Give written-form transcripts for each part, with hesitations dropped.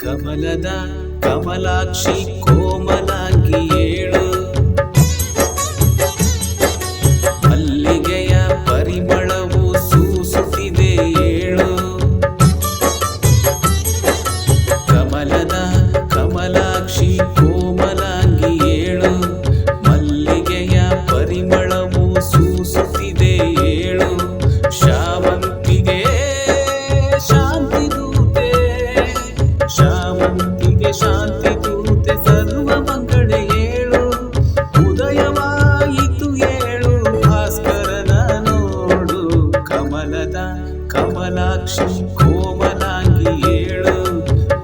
ಕಮಲದ ಕಮಲಾಕ್ಷಿ ಕೋಮಲಾಗಿ ಏಳು, ಮಲ್ಲಿಗೆಯ ಪರಿಮಳವು ಸೂಸುತ್ತಿದೆ ಏಳು. ಕಮಲದ ಕಮಲಾಕ್ಷಿ ಕೋಮಲಾಗಿ ಏಳು, ಮಲ್ಲಿಗೆಯ ಪರಿಮಳವು ಸೂಸುತ್ತಿದೆ ಏಳು. ಶಾವಂತಿಗೆ ಶಾಂತಿ ದೂತೆ, ಶಾವಂತಿಗೆ ಶಾಂತಿ ದೂತೆ, ಸರ್ವ ಮಂಗಳೆ ಏಳು. ಉದಯವಾಯಿತು ಏಳು, ಭಾಸ್ಕರನ ನೋಡು. ಕಮಲದ ಕಮಲಾಕ್ಷಿ ಕೋಮಲಾಗಿ ಏಳು,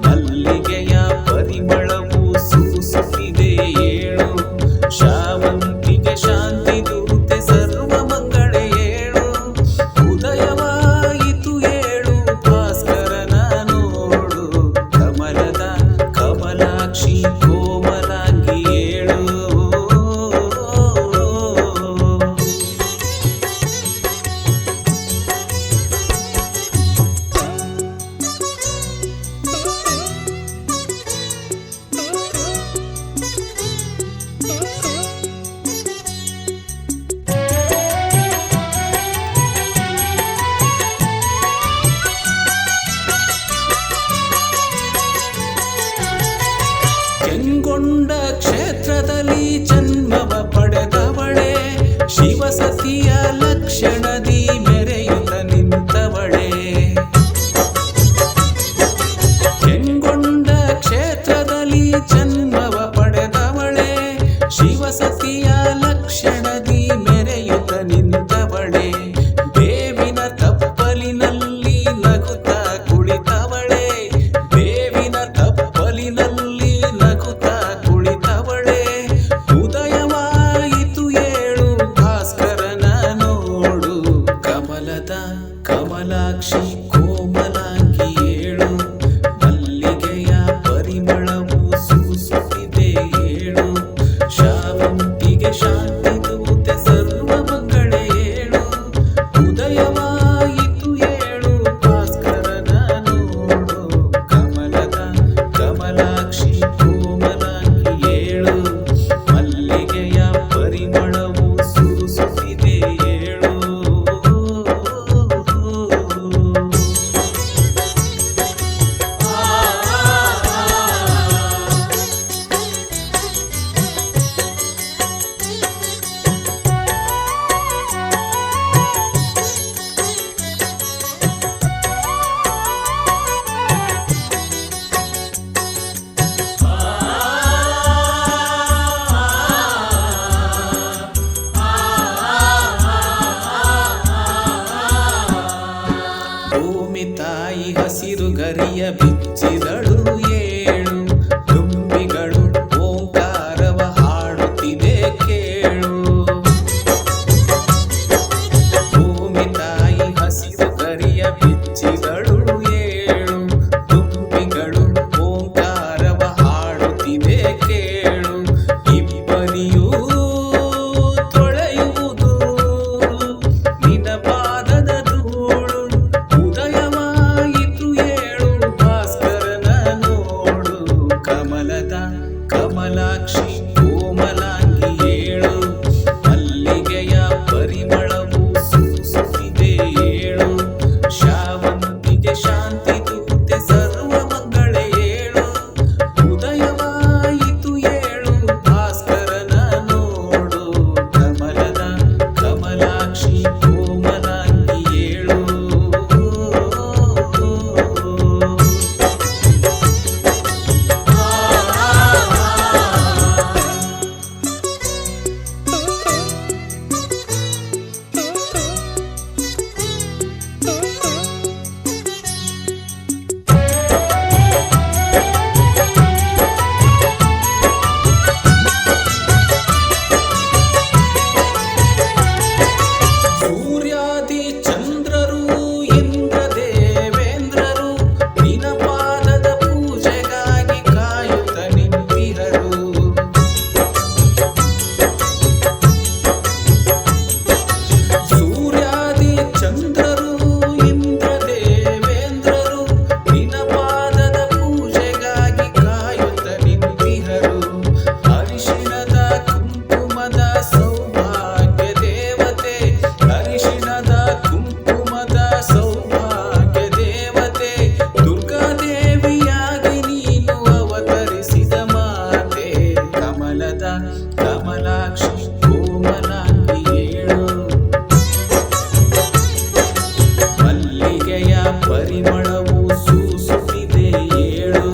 ಮಲ್ಲಿಗೆಯ ಪರಿಮಳವು ಸೂಸುತ್ತಿದೆ ಏಳು. ಶಾವಂತಿಗೆ ಶಾಂತಿ ದೂತೆ, ಸರ್ವ ಮಂಗಳೆ ಏಳು. ಉದಯವಾಯಿತು ಏಳು, ಭಾಸ್ಕರನ ನೋಡು. ಕಮಲದ ಕಮಲಾಕ್ಷಿ ಕೋಮಲಾಗಿ ಏಳು. ಕೆಂಗೊಂಡ ಕ್ಷೇತ್ರದಲ್ಲಿ ಜನ್ಮವ ಪಡೆದವಳೆ, ಶಿವಸತಿಯ ಲಕ್ಷಣದಿ ಮೆರೆಯುತ್ತ ನಿಂತವಳೆ. ಕೆಂಗೊಂಡ ಕ್ಷೇತ್ರದಲ್ಲಿ ಜನ್ಮವ ಪಡೆದವಳೆ, ಶಿವಸತಿಯ ಲಕ್ಷಣದಿ ಮೆರೆಯುತ್ತ ನಿಂತವಳೆ. ಬೇವಿನ ತಪ್ಪಲಿನಲ್ಲಿ ನಗುತ್ತಾ ಕುಳಿತವಳೆ, ಬೇವಿನ ತಪ್ಪಲಿನಲ್ಲಿ ನಗುತ್ತಾ ಕುಳಿತವಳೆ. ಉದಯವಾಯಿತು ಏಳು, ಭಾಸ್ಕರನ ನೋಡು. ಕಮಲದ ಕಮಲಾಕ್ಷಿ ಕೋಮಲಾಗಿ ಏಳು, ಮಲ್ಲಿಗೆಯ ಪರಿಮಳವು ಸೂಸುತ್ತಿದೆ ಏಳು. ಶಾವಂತಿಗೆ ಶಾಂತಿ ದೂತೆ, ಸರ್ವ ಮಂಗಳೆ ಏಳು. ಉದಯವಾಯಿತು ಏಳು, ಭಾಸ್ಕರನ ನೋಡು. ಕಮಲದ ಕಮಲಾಕ್ಷಿ ಕೋಮಲಾಗಿ ಏಳು, ಮಲ್ಲಿಗೆಯ ಪರಿಮಳವು ಸೂಸುತ್ತಿದೆ ಏಳು. ಕಮಲಾಕ್ಷಿ ಕೋಮಲಾಂಗಿ ಏಳು ಮಲ್ಲಿಗೆಯ ಪರಿಮಳವು ಸೂಸುತ್ತಿದೆ ಏಳು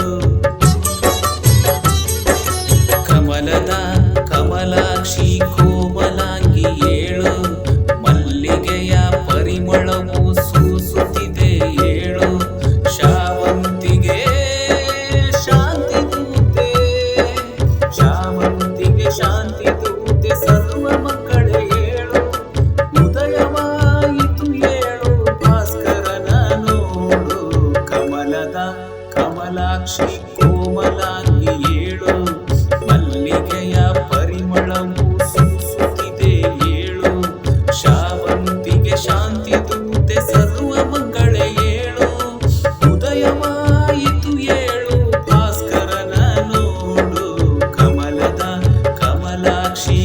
ಕಮಲದ ಕಮಲಾಕ್ಷಿ ಕೋಮಲಾಂಗಿ ಏಳು ಮಲ್ಲಿಗೆಯ ಪರಿಮಳವು ಸೂಸುತ್ತಿದೆ ಏಳು ಶಾವಂತಿಗೆ ಶಾಂತಿ ದೂತೆ ಶಾವಂತಿಗೆ ಶಾಂತಿ ದೂತೆ ಸರ್ವ ಮಕ್ಕಳೇ ಏಳು ಉದಯವಾಯಿತು ಏಳು ಭಾಸ್ಕರನ ನೋಡು ಕಮಲದ ಕಮಲಾಕ್ಷಿ ಕೋಮಲಾಂಗಿ ಏಳು ಮಲ್ಲಿಗೆಯ ಪರಿಮಳವು ಸೂಸುತ್ತಿದೆ ಏಳು ಶಾವಂತಿಗೆ ಶಾಂತಿ ದೂತೆ ಸರ್ವ ಮಂಗಳೇ ಏಳು ಉದಯವಾಯಿತು ಏಳು ಭಾಸ್ಕರನ ನೋಡು ಕಮಲದ ಕಮಲಾಕ್ಷಿ